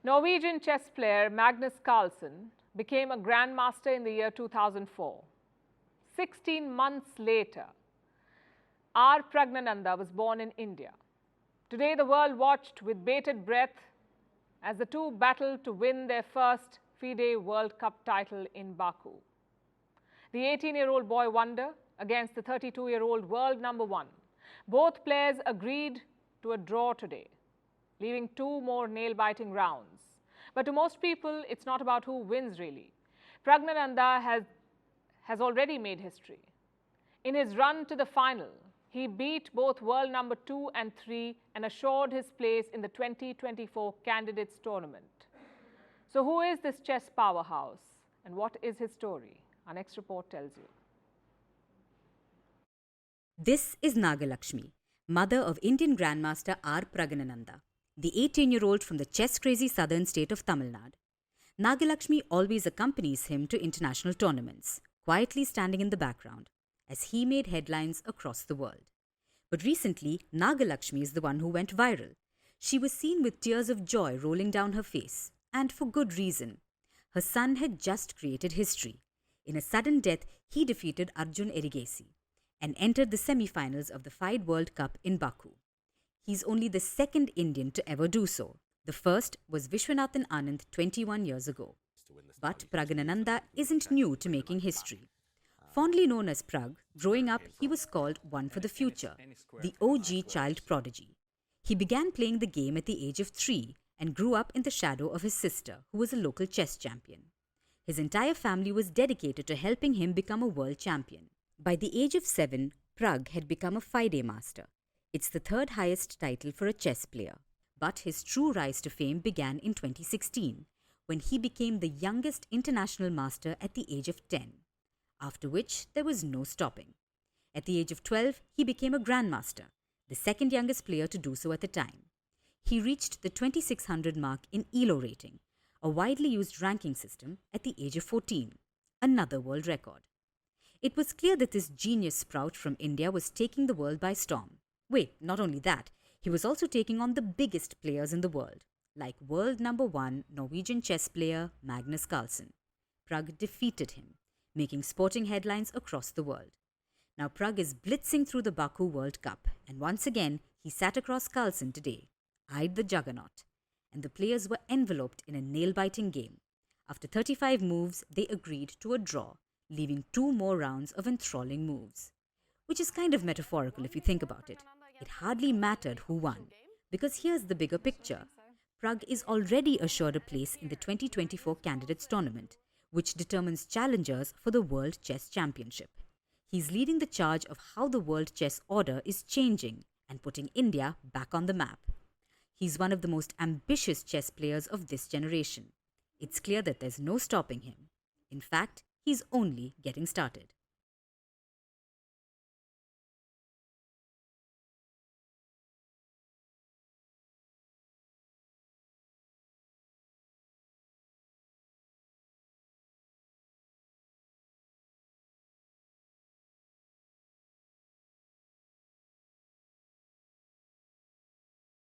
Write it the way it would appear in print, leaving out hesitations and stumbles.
Norwegian chess player Magnus Carlsen became a grandmaster in the year 2004. 16 months later, R. Praggnanandhaa was born in India. Today, the world watched with bated breath as the two battled to win their first FIDE World Cup title in Baku. The 18-year-old boy wonder against the 32-year-old world number one. Both players agreed to a draw today, leaving two more nail-biting rounds. But to most people, it's not about who wins really. Praggnanandhaa has already made history. In his run to the final, he beat both world number 2 and 3 and assured his place in the 2024 Candidates Tournament. So who is this chess powerhouse and what is his story? Our next report tells you. This is Nagalakshmi, mother of Indian Grandmaster R. Praggnanandhaa, the 18-year-old from the chess-crazy southern state of Tamil Nadu. Nagalakshmi always accompanies him to international tournaments, quietly standing in the background, as he made headlines across the world. But recently, Nagalakshmi is the one who went viral. She was seen with tears of joy rolling down her face, and for good reason. Her son had just created history. In a sudden death, he defeated Arjun Erigesi and entered the semi-finals of the FIDE World Cup in Baku. He's only the second Indian to ever do so. The first was Vishwanathan Anand 21 years ago. But Praggnanandhaa isn't new to making history. Fondly known as Prag, growing up he was called one for the future, the OG child prodigy. He began playing the game at the age of 3 and grew up in the shadow of his sister, who was a local chess champion. His entire family was dedicated to helping him become a world champion. By the age of 7, Prag had become a FIDE master. It's the third highest title for a chess player. But his true rise to fame began in 2016, when he became the youngest international master at the age of 10, after which there was no stopping. At the age of 12, he became a grandmaster, the second youngest player to do so at the time. He reached the 2600 mark in ELO rating, a widely used ranking system, at the age of 14, another world record. It was clear that this genius sprout from India was taking the world by storm. Wait, not only that, he was also taking on the biggest players in the world, like world number 1 Norwegian chess player Magnus Carlsen. Prag defeated him, making sporting headlines across the world. Now Prag is blitzing through the Baku World Cup, and once again he sat across Carlsen today, eyed the juggernaut, and the players were enveloped in a nail-biting game. After 35 moves, they agreed to a draw, leaving 2 more rounds of enthralling moves. Which is kind of metaphorical if you think about it. It hardly mattered who won, because here's the bigger picture. Prag is already assured a place in the 2024 Candidates Tournament, which determines challengers for the World Chess Championship. He's leading the charge of how the world chess order is changing and putting India back on the map. He's one of the most ambitious chess players of this generation. It's clear that there's no stopping him. In fact, he's only getting started.